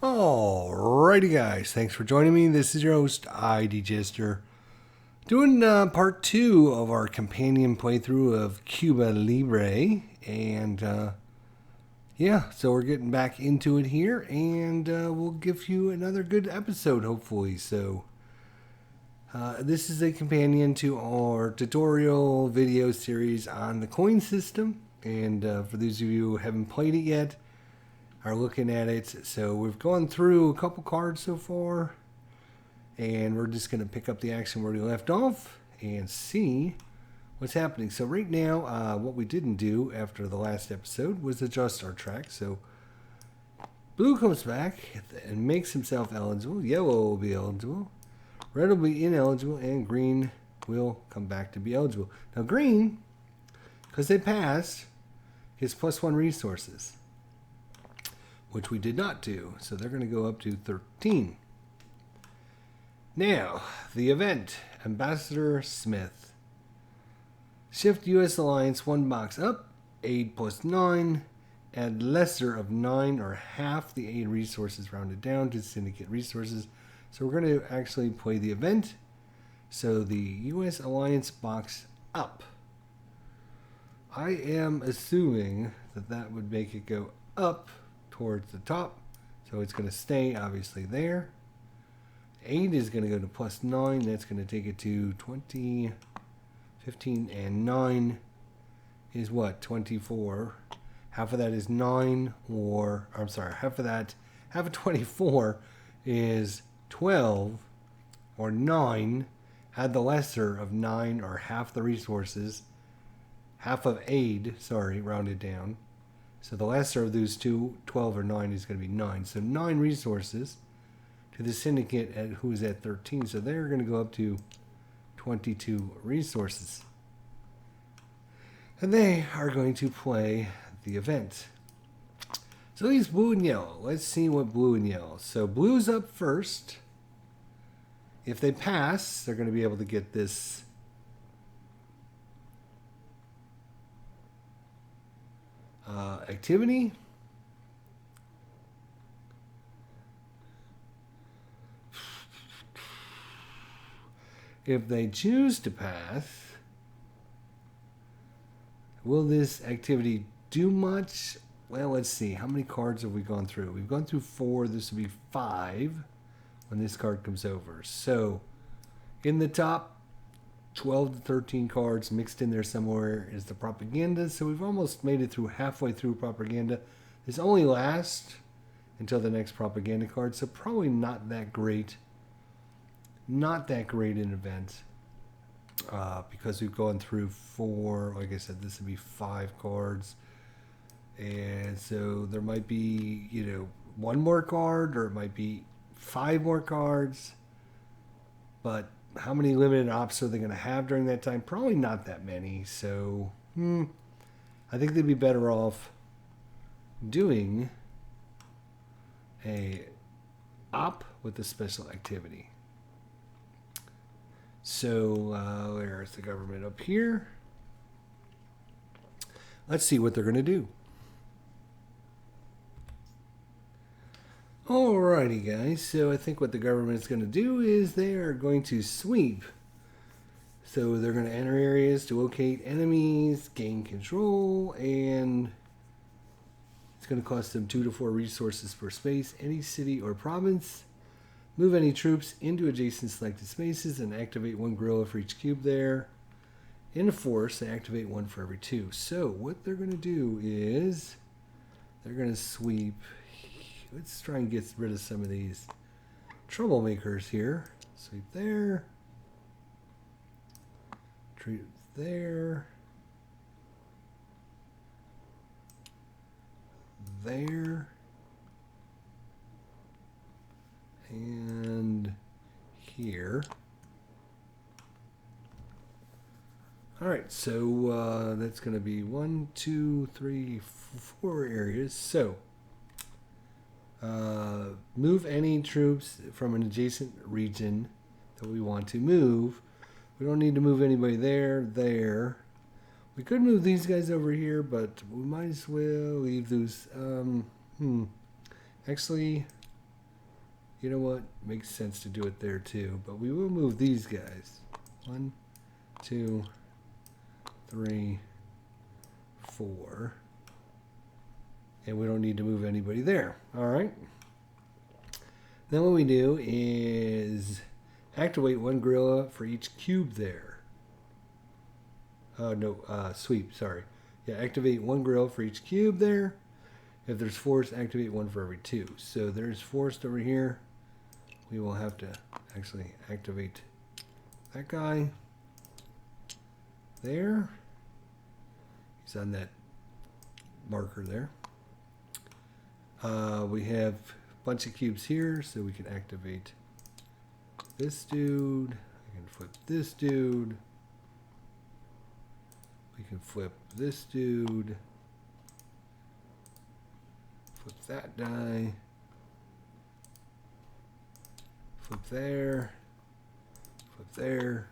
Alrighty, guys. Thanks for joining me. This is your host, ID Jester, doing part two of our companion playthrough of Cuba Libre. And yeah, so we're getting back into it here, and we'll give you another good episode, hopefully. So, this is a companion to our tutorial video series on the coin system. And for those of you who haven't played it yet, are looking at it. So we've gone through a couple cards so far, and we're just going to pick up the action where we left off and see what's happening. So right now, what we didn't do after the last episode was adjust our track. So blue comes back and makes himself eligible. Yellow will be eligible. Red will be ineligible, and green will come back to be eligible. Now green, because they passed, gets +1 resources, which we did not do. So they're going to go up to 13. Now, the event, Ambassador Smith. Shift U.S. Alliance 1 box up, aid +9, add lesser of 9 or half the aid resources rounded down to syndicate resources. So we're going to actually play the event. So the U.S. Alliance box up. I am assuming that that would make it go up towards the top, so it's going to stay obviously there. 8 is going to go to +9. That's going to take it to 20, 15, and 9 is what? 24. Half of that is 9, or I'm sorry, half of 24 is 12, or 9. Add the lesser of 9 or half the resources. Half of aid, sorry, rounded down. So the lesser of those two, 12 or 9, is going to be 9. So 9 resources to the syndicate who is at 13. So they're going to go up to 22 resources. And they are going to play the event. So these blue and yellow. Let's see what blue and yellow. So blue's up first. If they pass, they're going to be able to get this activity. If they choose to pass, will this activity do much? Well, let's see. How many cards have we gone through? We've gone through 4. This will be 5 when this card comes over. So in the top 12 to 13 cards mixed in there somewhere is the propaganda. So we've almost made it through halfway through propaganda. This only lasts until the next propaganda card. So probably not that great. Not that great an event. Because we've gone through 4. Like I said, this would be 5 cards. And so there might be, 1 more card, or it might be 5 more cards. But how many limited ops are they going to have during that time? Probably not that many. So, I think they'd be better off doing a op with a special activity. So, where's the government up here? Let's see what they're going to do. Alrighty, guys. So I think what the government is going to do is they are going to sweep. So they're going to enter areas to locate enemies, gain control, and it's going to cost them 2 to 4 resources per space. Any city or province. Move any troops into adjacent selected spaces and activate 1 guerrilla for each cube there. In a force, they activate 1 for every 2. So what they're going to do is they're going to sweep. Let's try and get rid of some of these troublemakers here. Sweep there. Treat there. There. And here. Alright, so that's going to be 1, 2, 3, 4 areas. So, move any troops from an adjacent region that we want to move. We don't need to move anybody there. We could move these guys over here, but we might as well leave those. Actually, You know what? Makes sense to do it there too. But we will move these guys. 1, 2, 3, 4. And we don't need to move anybody there. All right. Then what we do is activate 1 gorilla for each cube there. Sweep, sorry. Yeah, activate 1 gorilla for each cube there. If there's forest, activate 1 for every 2. So there's forest over here. We will have to actually activate that guy there. He's on that marker there. We have a bunch of cubes here, so we can activate this dude. We can flip this dude. We can flip this dude. Flip that die. Flip there. Flip there.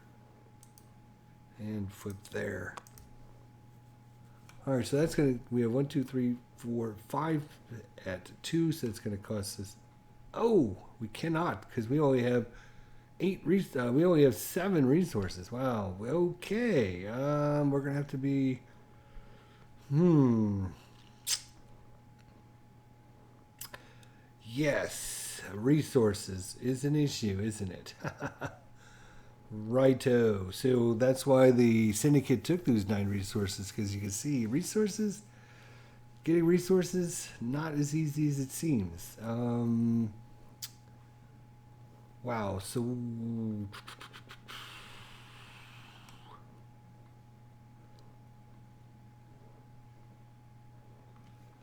And flip there. Alright, so that's going to, we have 1, 2, 3, 4, 5 at 2, so it's going to cost us, oh, we cannot, because we only have we only have 7 resources. Wow, okay, we're going to have to be, yes, resources is an issue, isn't it? Righto. So that's why the syndicate took those 9 resources, because you can see resources, getting resources, not as easy as it seems. Wow. So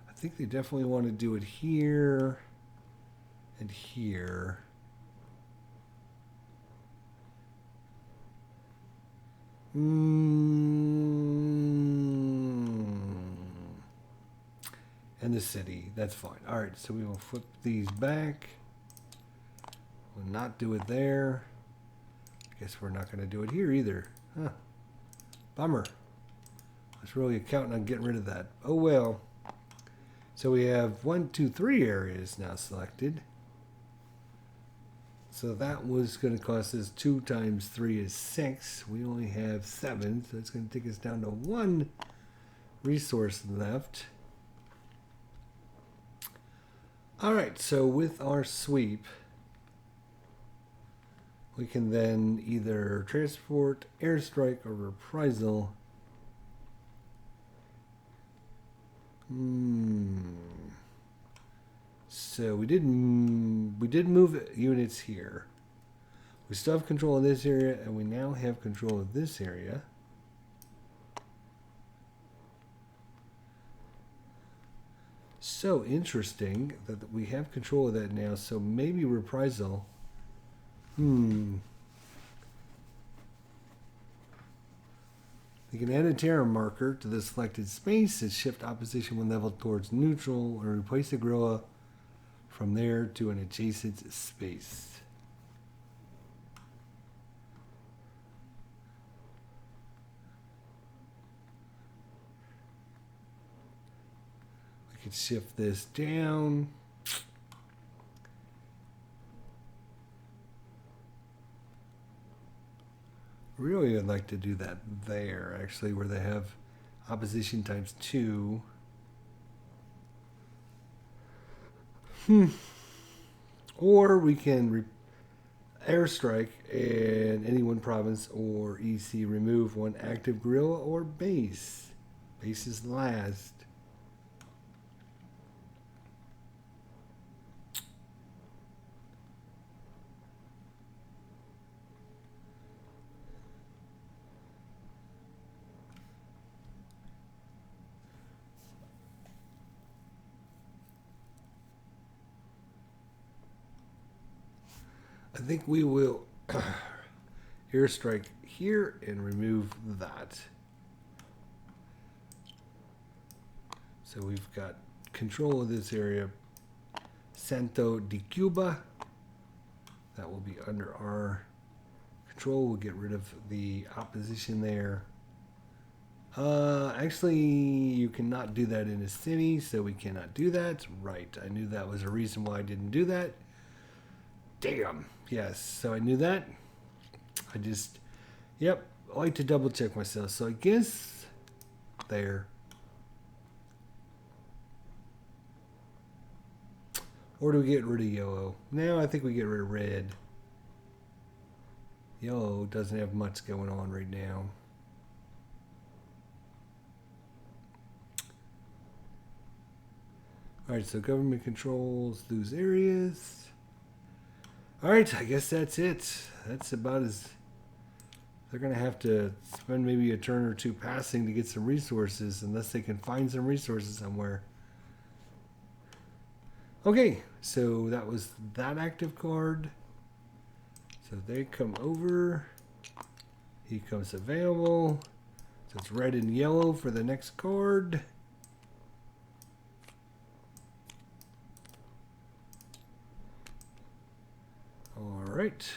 I think they definitely want to do it here and here. And the city, that's fine. All right, so we will flip these back. We'll not do it there. Guess we're not going to do it here either. Huh. Bummer. I was really counting on getting rid of that. Oh well. So we have 1, 2, 3 areas now selected. So that was going to cost us 2 times 3 is 6. We only have 7, so it's going to take us down to 1 resource left. All right, so with our sweep, we can then either transport, airstrike, or reprisal. So we did move units here. We still have control of this area, and we now have control of this area. So interesting that we have control of that now. So maybe reprisal. You can add a terror marker to the selected space and shift opposition 1 level towards neutral, or replace the gorilla from there to an adjacent space. We could shift this down. Really would like to do that there, actually, where they have opposition times 2. Or we can airstrike in any one province or EC remove 1 active gorilla or base. Base is last. I think we will airstrike here and remove that. So we've got control of this area. Santo de Cuba. That will be under our control. We'll get rid of the opposition there. Actually, you cannot do that in a city, so we cannot do that. Right, I knew that was a reason why I didn't do that. damn. Yes, so I knew that. I just, yep, I like to double check myself. So I guess there. Or do we get rid of yellow? No, I think we get rid of red. Yellow doesn't have much going on right now. Alright, so government controls those areas. Alright, I guess that's it. That's about as... They're going to have to spend maybe a turn or two passing to get some resources, unless they can find some resources somewhere. Okay, so that was that active card. So they come over. He comes available. So it's red and yellow for the next card. All right.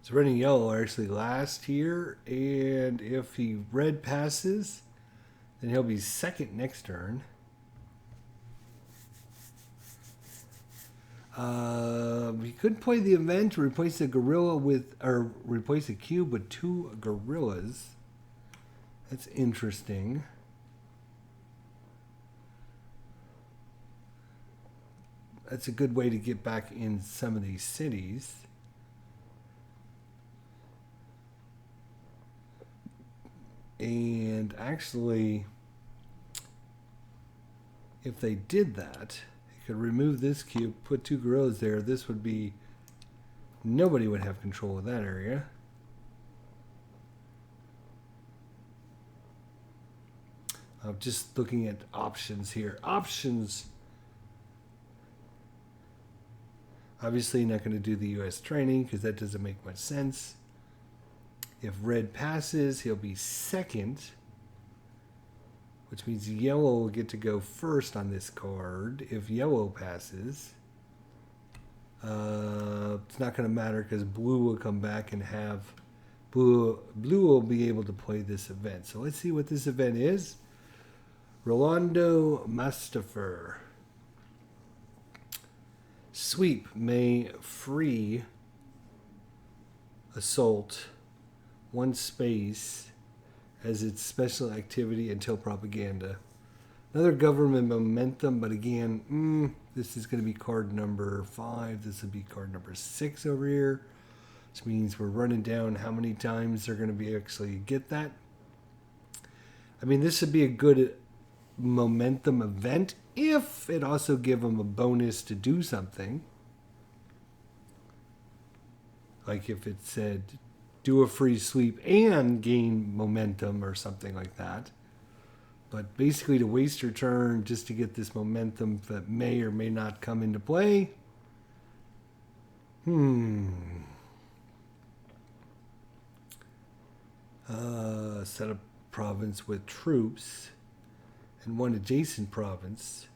So red and yellow are actually last here, and if he red passes, then he'll be second next turn. He could play the event, replace a gorilla with, or replace a cube with 2 gorillas. That's interesting. That's a good way to get back in some of these cities. And actually, if they did that, they could remove this cube, put 2 gorillas there. This would be, nobody would have control of that area. I'm just looking at options here. Options. Obviously not going to do the U.S. training because that doesn't make much sense. If red passes, he'll be second, which means yellow will get to go first on this card. If yellow passes, it's not going to matter because blue will come back and have blue will be able to play this event. So let's see what this event is. Rolando Mustafa. Sweep may free assault 1 space as its special activity until propaganda. Another government momentum, but again, this is going to be card number 5. This will be card number 6 over here, which means we're running down how many times they're going to be actually get that. I mean, this would be a good momentum event if it also give them a bonus to do something. Like if it said do a free sweep and gain momentum or something like that. But basically to waste your turn just to get this momentum that may or may not come into play. Set a province with troops and 1 adjacent province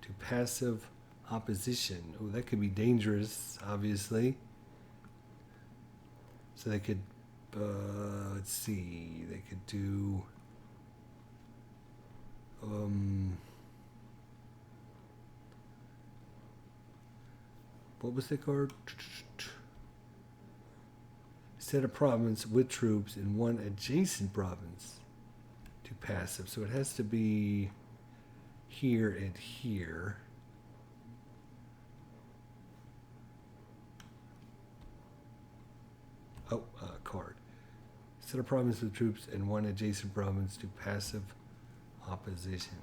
to passive opposition. Oh, that could be dangerous, obviously. So they could, let's see, they could do, what was the card? Set a province with troops in 1 adjacent province to passive. So it has to be here and here. Card. Set a province with troops in 1 adjacent province to passive opposition.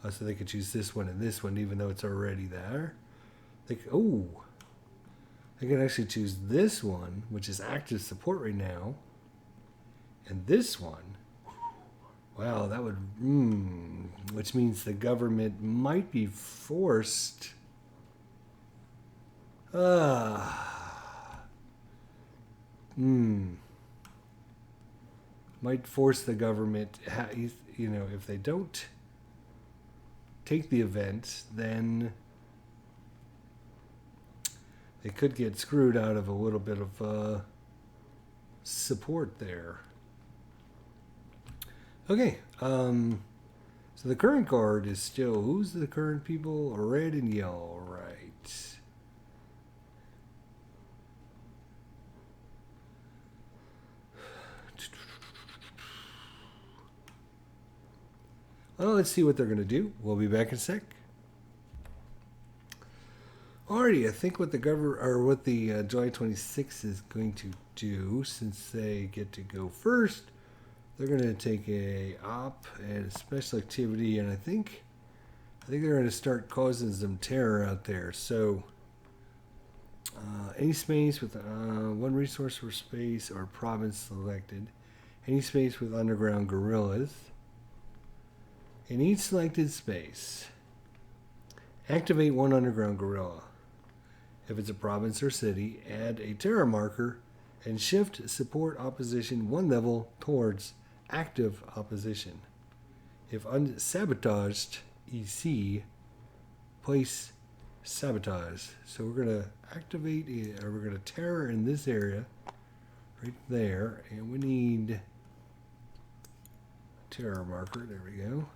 So they could choose this one and this one, even though it's already there. They could actually choose this one, which is active support right now, and this one. Wow, that would, which means the government might be forced. Might force the government, if they don't take the event, then they could get screwed out of a little bit of support there. Okay, so So the current guard is still, who's the current people? Red and yellow, right. Well, let's see what they're going to do. We'll be back in a sec. Alrighty, I think what the July 26th is going to do, since they get to go first, they're going to take a op and a special activity, and I think they're going to start causing some terror out there. So, any space with one resource for space or province selected, any space with underground guerrillas. In each selected space, activate one underground guerrilla. If it's a province or city, add a terror marker and shift support opposition one level towards active opposition. If unsabotaged, EC, place sabotage. So we're going to activate, or we're going to terror in this area, right there, and we need a terror marker. There we go.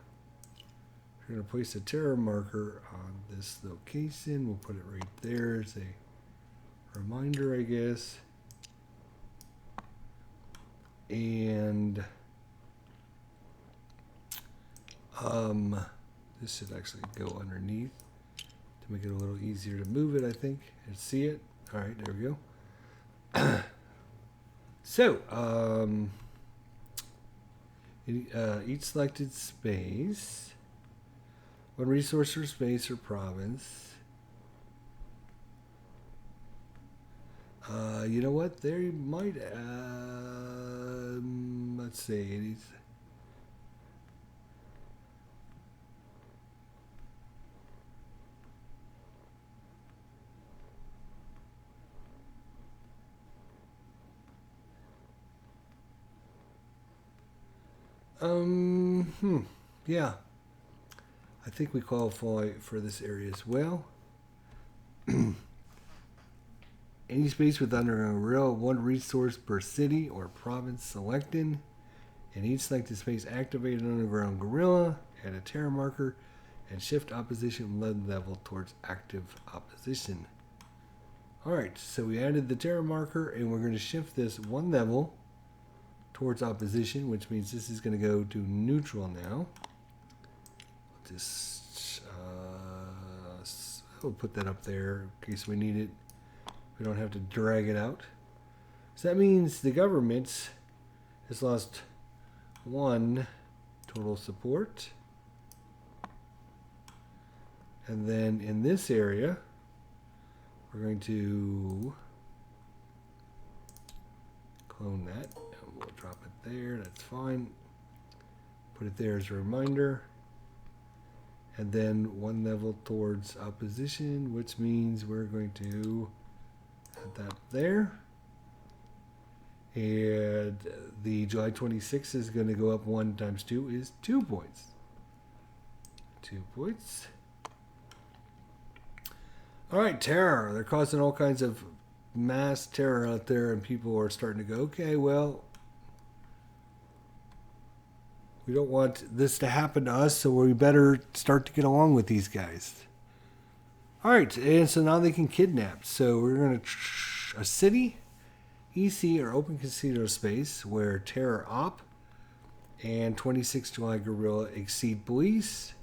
We're going to place a terror marker on this location. We'll put it right there as a reminder, I guess. And this should actually go underneath to make it a little easier to move it, I think, and see it. All right, there we go. So, each selected space, one resource or space or province. You know what? They might. Let's see. Yeah. I think we qualify for this area as well. Any space with underground guerrilla, one resource per city or province selected. In each selected space, activate an underground guerrilla, add a terror marker, and shift opposition level towards active opposition. Alright, so we added the terror marker, and we're going to shift this one level towards opposition, which means this is going to go to neutral now. Just we'll put that up there in case we need it. We don't have to drag it out. So that means the government has lost one total support. And then in this area, we're going to clone that. And we'll drop it there. That's fine. Put it there as a reminder. And then one level towards opposition, which means we're going to add that there. And the July 26th is going to go up 1 times 2 is 2 points. 2 points. All right, terror. They're causing all kinds of mass terror out there, and people are starting to go, okay, well, we don't want this to happen to us, so we better start to get along with these guys. All right, and so now they can kidnap. So we're going to a city, EC, or open casino space where terror op and 26 July guerrilla exceed police.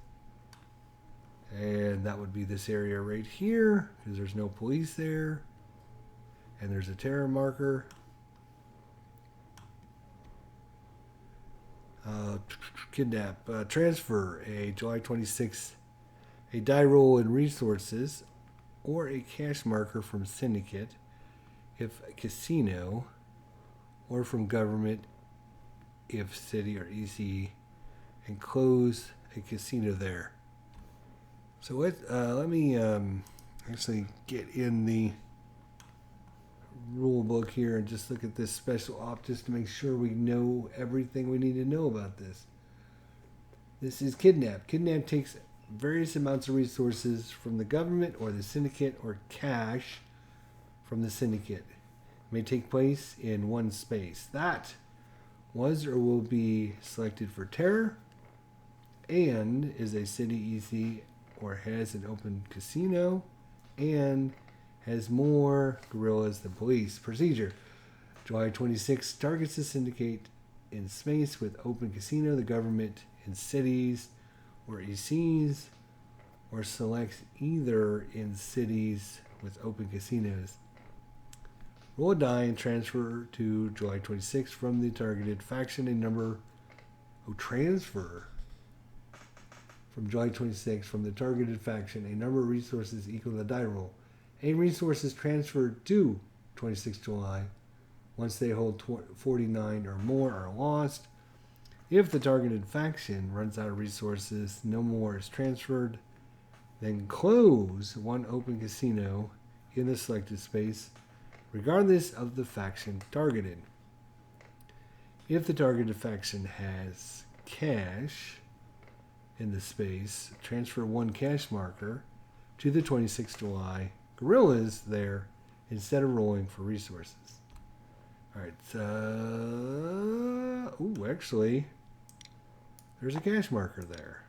And that would be this area right here, because there's no police there. And there's a terror marker. Kidnap. Transfer a July 26th, a die roll in resources, or a cash marker from syndicate, if a casino, or from government, if city or EC, and close a casino there. So let me actually get in the rule book here and just look at this special op just to make sure we know everything we need to know about this. This is kidnap. Kidnap takes various amounts of resources from the government or the syndicate or cash from the syndicate. It may take place in one space. That was or will be selected for terror. and is a city easy or has an open casino, and has more guerrillas than police. Procedure. July 26 targets the syndicate in space with open casino, the government in cities or ECs, or selects either in cities with open casinos. Roll a die and transfer to July 26 from the targeted faction a number. Transfer from July 26 from the targeted faction a number of resources equal to the die roll. Any resources transferred to 26 July once they hold 49 or more are lost. If the targeted faction runs out of resources, no more is transferred. Then close one open casino in the selected space, regardless of the faction targeted. If the targeted faction has cash in the space, transfer one cash marker to the 26th July guerrillas there instead of rolling for resources. Alright, actually, there's a cash marker there.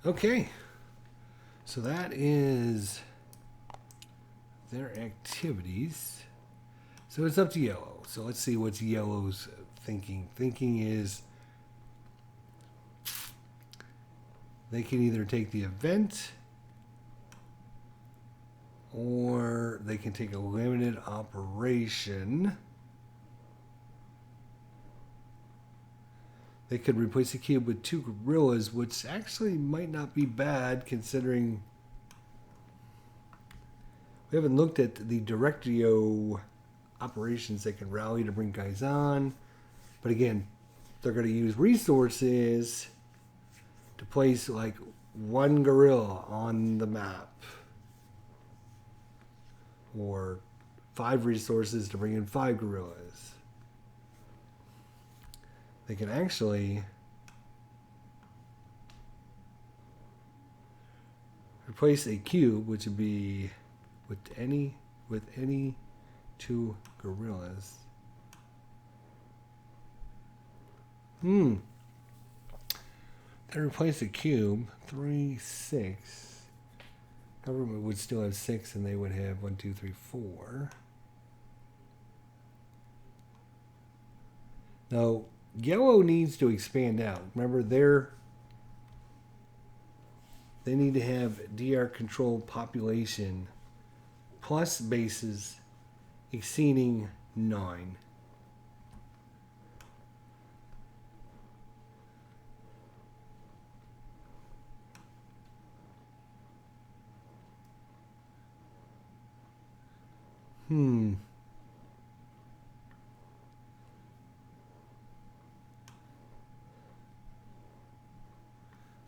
Okay, so that is their activities. So it's up to Yellow. So let's see what's Yellow's thinking. Thinking is they can either take the event or they can take a limited operation. They could replace the cube with 2 guerrillas, which actually might not be bad considering we haven't looked at the Directio operations they can rally to bring guys on. But again, they're going to use resources to place like 1 gorilla on the map. Or 5 resources to bring in 5 gorillas. They can actually replace a cube, which would be with any 2 gorillas. They replace a cube. 3, 6. Government would still have 6, and they would have 1, 2, 3, 4. Now, Yellow needs to expand out. Remember, they need to have DR controlled population plus bases exceeding 9.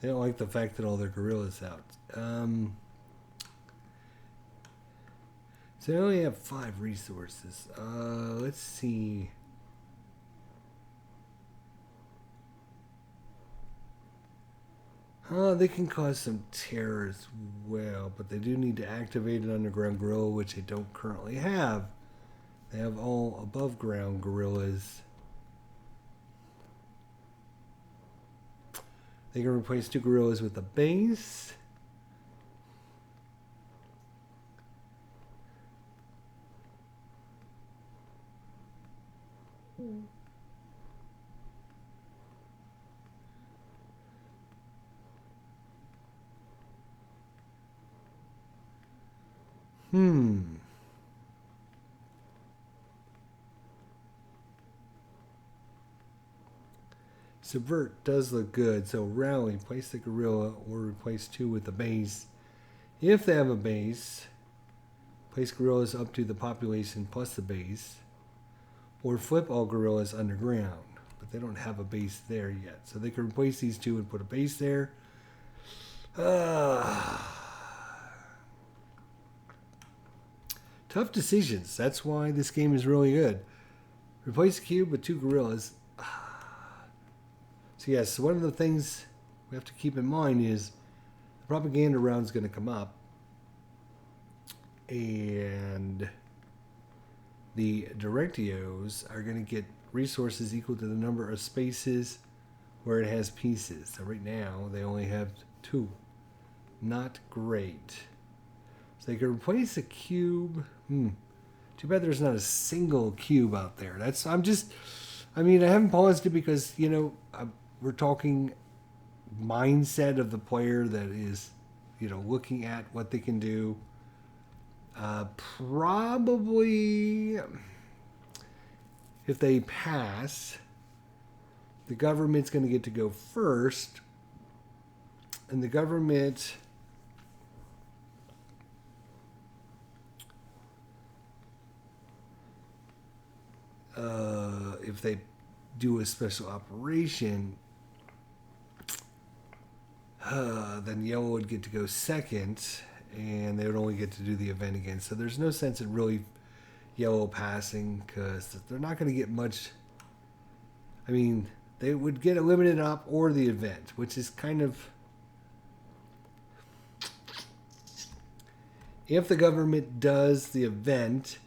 They don't like the fact that all their gorillas out. So they only have 5 resources. Let's see. They can cause some terror as well, but they do need to activate an underground gorilla, which they don't currently have. They have all above ground gorillas. They can replace 2 gorillas with a base. Subvert does look good, so rally, place the gorilla, or replace 2 with a base. If they have a base, place gorillas up to the population plus the base, or flip all gorillas underground. But they don't have a base there yet, so they can replace these 2 and put a base there. Tough decisions. That's why this game is really good. Replace the cube with 2 gorillas. So yes, one of the things we have to keep in mind is the propaganda round is going to come up. And the directios are going to get resources equal to the number of spaces where it has pieces. So right now, they only have 2. Not great. So they could replace a cube. Too bad there's not a single cube out there. I haven't paused it because, we're talking mindset of the player that is, looking at what they can do. Probably, if they pass, the government's going to get to go first. And the government... if they do a special operation, then yellow would get to go second, and they would only get to do the event again. So there's no sense in really yellow passing because they're not going to get much. They would get a limited op or the event, which is kind of... If the government does the event,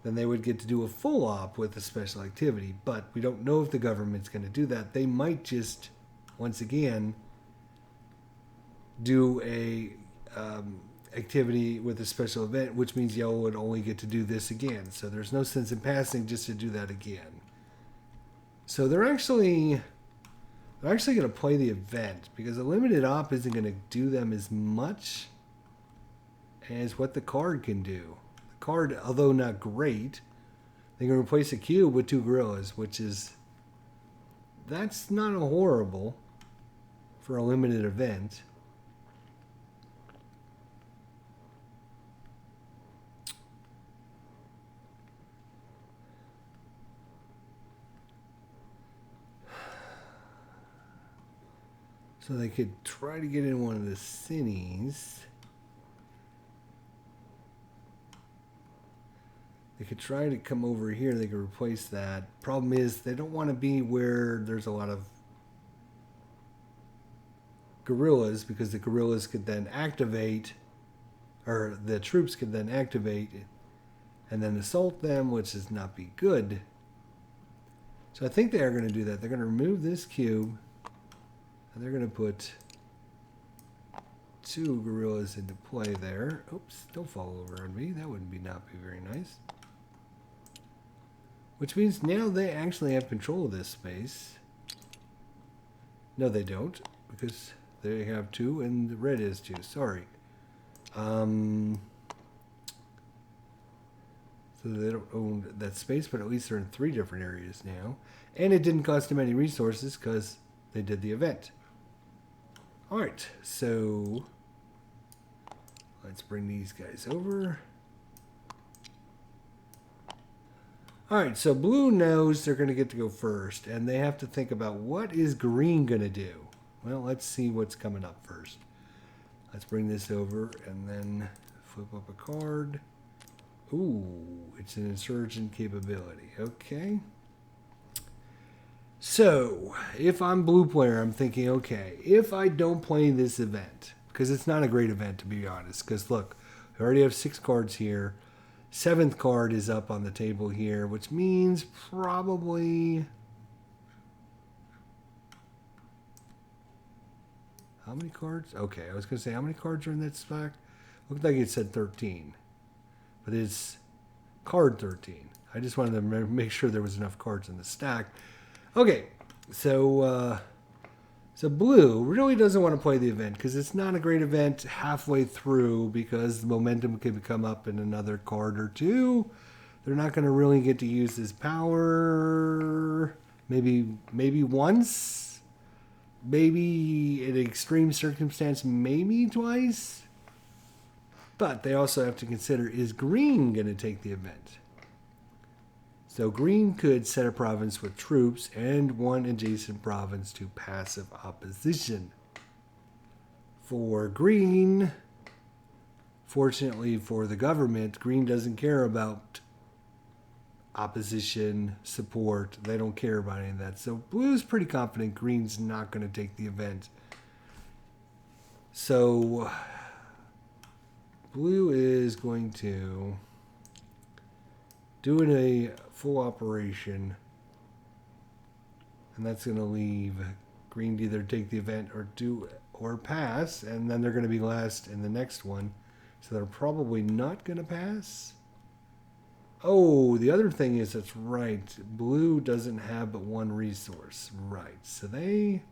then they would get to do a full op with a special activity. But we don't know if the government's going to do that. They might just, once again, do a activity with a special event, which means yellow would only get to do this again. So there's no sense in passing just to do that again. So they're actually going to play the event because a limited op isn't going to do them as much as what the card can do. Card, although not great, they can replace a cube with 2 gorillas, that's not horrible for a limited event. So they could try to get in one of the cities. They could try to come over here. They could replace that. Problem is, they don't want to be where there's a lot of guerrillas because the guerrillas could then activate, or the troops could then activate and then assault them, which is not be good. So I think they are going to do that. They're going to remove this cube and they're going to put 2 guerrillas into play there. Oops, don't fall over on me. That would not be very nice. Which means now they actually have control of this space. No, they don't, because they have 2 and the red is 2. Sorry. So they don't own that space, but at least they're in 3 different areas now. And it didn't cost them any resources because they did the event. Alright, so let's bring these guys over. Alright, so blue knows they're going to get to go first, and they have to think about what is green going to do. Well, let's see what's coming up first. Let's bring this over and then flip up a card. Ooh, it's an insurgent capability. Okay. So, if I'm blue player, I'm thinking, okay, if I don't play this event, because it's not a great event to be honest, because look, I already have 6 cards here. 7th card is up on the table here, which means probably... How many cards? Okay, I was going to say, how many cards are in that stack? Looked like it said 13. But it's card 13. I just wanted to make sure there was enough cards in the stack. Okay, so blue really doesn't want to play the event because it's not a great event halfway through because the momentum can come up in another card or 2. They're not going to really get to use this power. Maybe once. Maybe in extreme circumstance, maybe twice. But they also have to consider, is green going to take the event? So green could set a province with troops and 1 adjacent province to passive opposition. For green, fortunately for the government, green doesn't care about opposition, support. They don't care about any of that. So blue's pretty confident green's not going to take the event. So blue is going to do a full operation, and that's going to leave green to either take the event or pass, and then they're going to be last in the next one. So they're probably not going to pass. Oh, the other thing is, that's right, blue doesn't have but one resource. Right, so they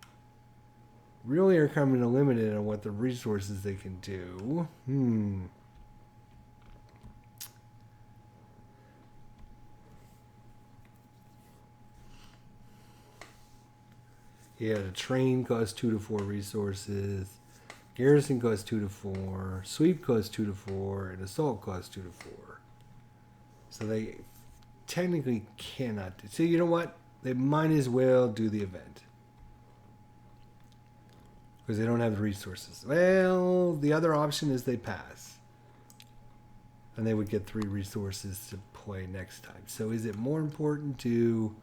really are coming to limited on what the resources they can do. Yeah, the train costs 2 to 4 resources. Garrison costs 2 to 4. Sweep costs 2 to 4. And assault costs 2 to 4. So they technically cannot do. So you know what? They might as well do the event, because they don't have the resources. Well, the other option is they pass, and they would get 3 resources to play next time. So is it more important to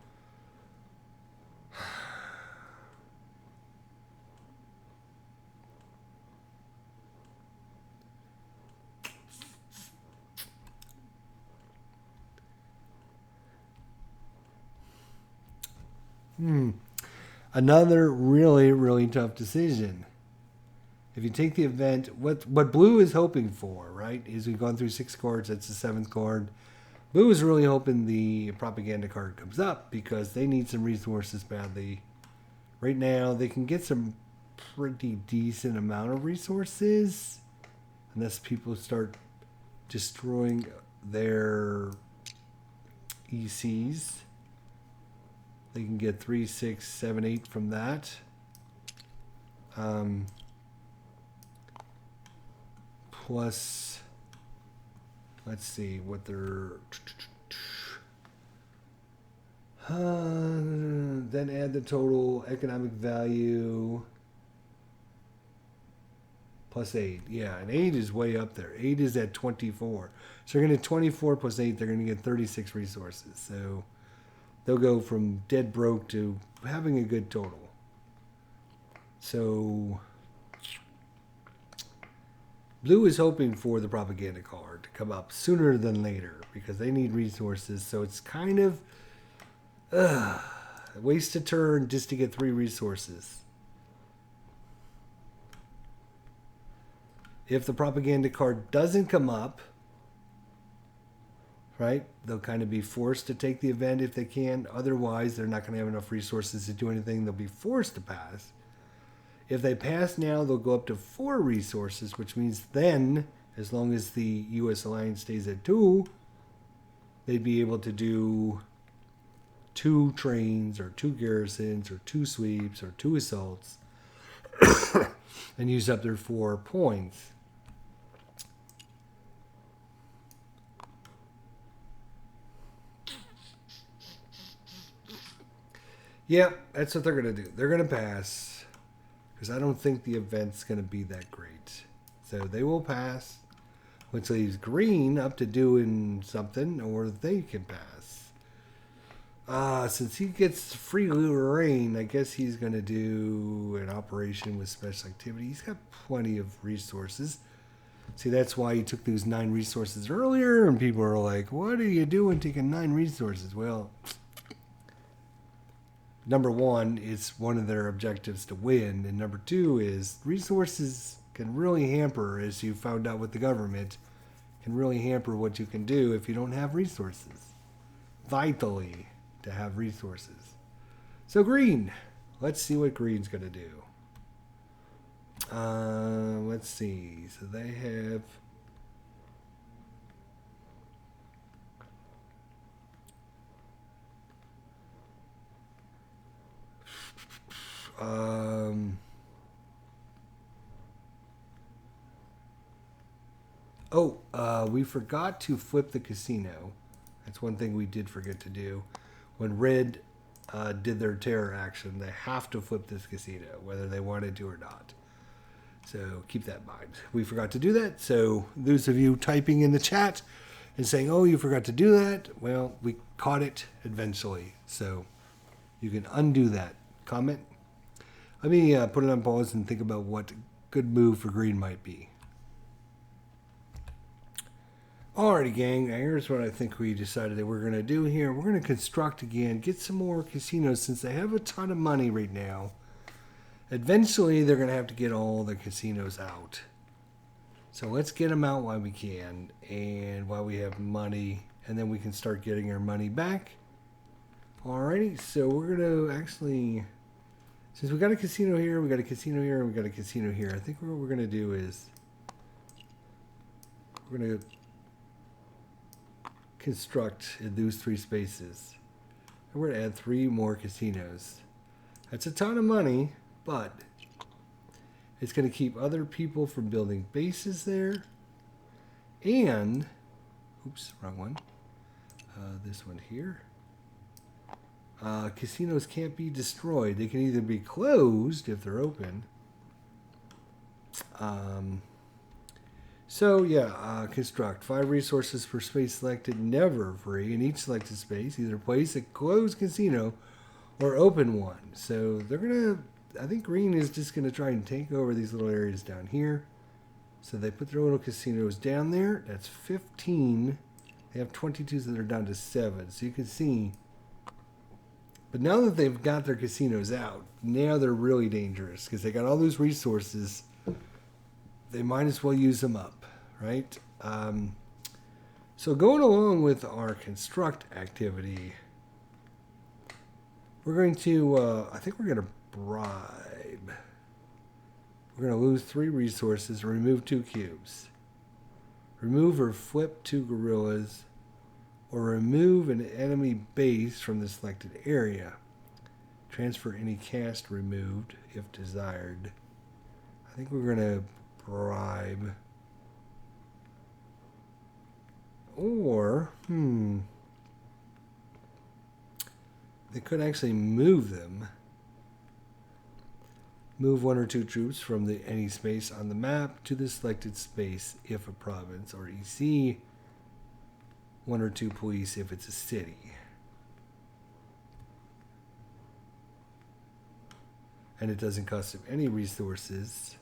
another really, really tough decision? If you take the event, what blue is hoping for, right, is we've gone through 6 cards, that's the 7th card. Blue is really hoping the propaganda card comes up, because they need some resources badly. Right now, they can get some pretty decent amount of resources, unless people start destroying their ECs. They can get 3, 6, 7, 8 from that. Plus, let's see what their... then add the total economic value. Plus 8. Yeah, and 8 is way up there. 8 is at 24. So they're going to get 24 plus 8. They're going to get 36 resources. So they'll go from dead broke to having a good total. So blue is hoping for the propaganda card to come up sooner than later, because they need resources. So it's kind of waste a turn just to get 3 resources. If the propaganda card doesn't come up, right, they'll kind of be forced to take the event if they can. Otherwise, they're not going to have enough resources to do anything. They'll be forced to pass. If they pass now, they'll go up to 4 resources, which means then, as long as the U.S. alliance stays at 2, they'd be able to do 2 trains or 2 garrisons or 2 sweeps or 2 assaults and use up their 4 points. Yeah, that's what they're going to do. They're going to pass, because I don't think the event's going to be that great. So they will pass, which leaves green up to doing something, or they can pass. Since he gets free Lorraine, I guess he's going to do an operation with special activity. He's got plenty of resources. See, that's why he took those 9 resources earlier, and people are like, what are you doing taking 9 resources? Well, number 1, it's one of their objectives to win. And number 2 is resources can really hamper, as you found out with the government, can really hamper what you can do if you don't have resources. Vitally to have resources. So green, let's see what green's going to do. Let's see. So they have... we forgot to flip the casino. That's one thing we did forget to do. When red did their terror action, they have to flip this casino, whether they wanted to or not. So keep that in mind. We forgot to do that. So those of you typing in the chat, and saying, oh, you forgot to do that. Well, we caught it eventually. So you can undo that. Comment. Let me put it on pause and think about what a good move for green might be. Alrighty, gang. Here's what I think we decided that we're going to do here. We're going to construct again, get some more casinos since they have a ton of money right now. Eventually, they're going to have to get all the casinos out. So let's get them out while we can and while we have money, and then we can start getting our money back. Alrighty, so we're going to actually, since we got a casino here, we got a casino here, and we got a casino here, I think what we're going to do is we're going to construct in those 3 spaces. And we're going to add 3 more casinos. That's a ton of money, but it's going to keep other people from building bases there. And, oops, wrong one. This one here. Casinos can't be destroyed. They can either be closed if they're open. So yeah, construct 5 resources per space selected, never free in each selected space. Either place a closed casino or open one. So they're gonna, I think green is just gonna try and take over these little areas down here. So they put their little casinos down there. That's 15. They have 22, so they're down to 7. So you can see. But now that they've got their casinos out, now they're really dangerous because they got all those resources. They might as well use them up, right? So going along with our construct activity, we're going to, I think we're going to bribe. We're going to lose 3 resources and remove 2 cubes. Remove or flip 2 gorillas, or remove an enemy base from the selected area. Transfer any cast removed if desired. I think we're going to bribe. Or, they could actually move them. Move 1 or 2 troops from any space on the map to the selected space if a province, or EC 1 or 2 police if it's a city. And it doesn't cost them any resources.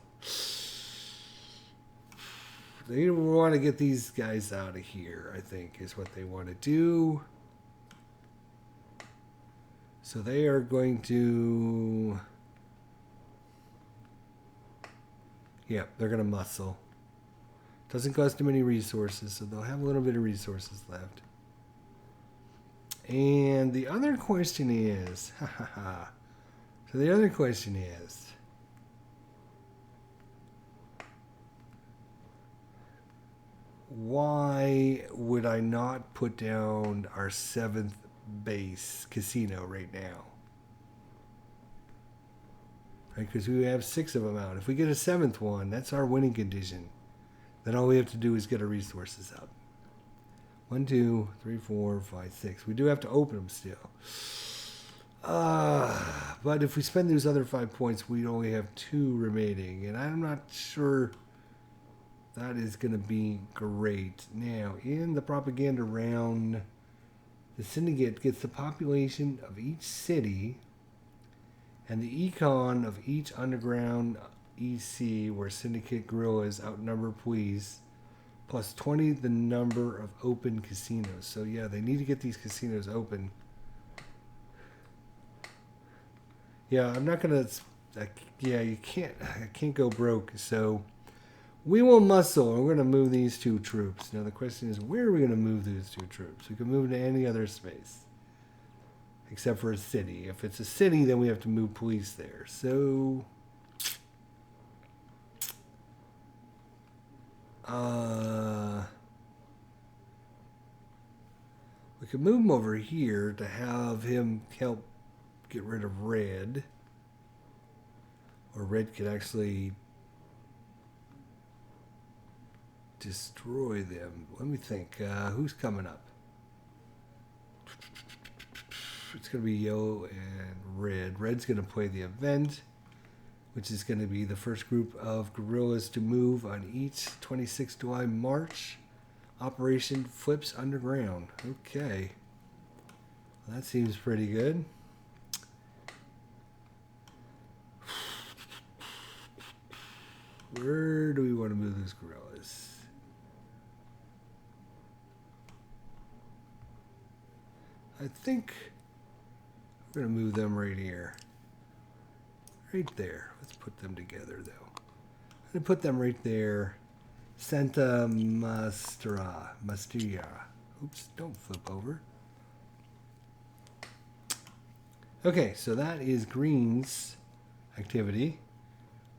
They want to get these guys out of here, I think, is what they want to do. So they are going to... yeah, they're going to muscle. Doesn't cost them any resources, so they'll have a little bit of resources left. And the other question is... so the other question is... why would I not put down our 7th base casino right now? Right, because we have 6 of them out. If we get a 7th one, that's our winning condition. Then all we have to do is get our resources up. 1, 2, 3, 4, 5, 6. We do have to open them still. But if we spend those other 5 points, we only have 2 remaining. And I'm not sure... that is going to be great. Now, in the propaganda round, the syndicate gets the population of each city and the econ of each underground EC where syndicate guerrillas outnumber police, plus 20 the number of open casinos. So yeah, they need to get these casinos open. Yeah, I'm not going to... yeah, I can't go broke, so... we will muscle, and we're going to move these 2 troops. Now the question is, where are we going to move these 2 troops? We can move to any other space. Except for a city. If it's a city, then we have to move police there. So... we could move him over here to have him help get rid of red. Or red could actually... destroy them. Let me think. Who's coming up? It's going to be yellow and red. Red's going to play the event, which is going to be the first group of guerrillas to move on each 26 July march Operation Flips Underground. Okay. Well, that seems pretty good. Where do we want to move those gorillas? I think we're going to move them right here. Right there. Let's put them together, though. I'm going to put them right there. Santa Mastria. Oops, don't flip over. Okay, so that is Green's activity.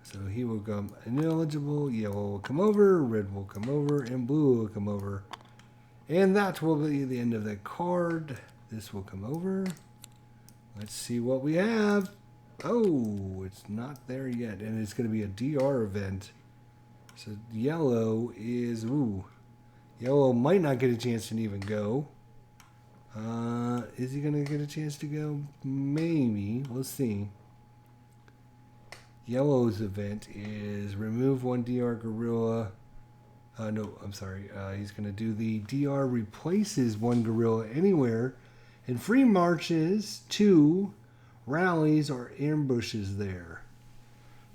So he will come ineligible, yellow will come over, red will come over, and blue will come over. And that will be the end of that card. This will come over. Let's see what we have. Oh, it's not there yet. And it's going to be a DR event. So yellow is, yellow might not get a chance to even go. Is he going to get a chance to go? Maybe. We'll see. Yellow's event is remove one DR gorilla. No, I'm sorry. He's going to do the DR replaces one gorilla anywhere and free marches to rallies or ambushes there.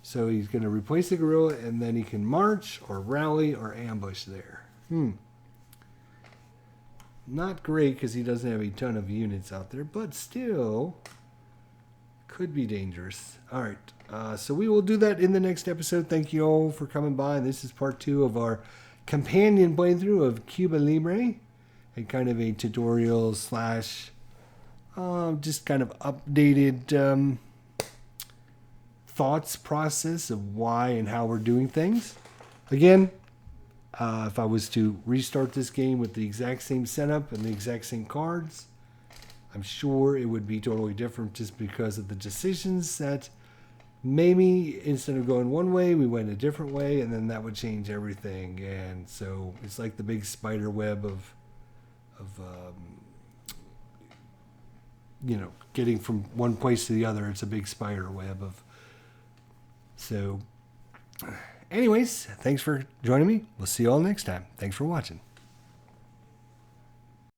So he's going to replace the gorilla and then he can march or rally or ambush there. Not great because he doesn't have a ton of units out there, but still could be dangerous. All right. So we will do that in the next episode. Thank you all for coming by. This is part 2 of our companion playthrough of Cuba Libre. And kind of a tutorial slash just kind of updated thoughts process of why and how we're doing things. Again, if I was to restart this game with the exact same setup and the exact same cards, I'm sure it would be totally different just because of the decisions that maybe instead of going one way, we went a different way, and then that would change everything. And so it's like the big spider web of getting from one place to the other. It's a big spider web of. So anyways, thanks for joining me. We'll see you all next time. Thanks for watching.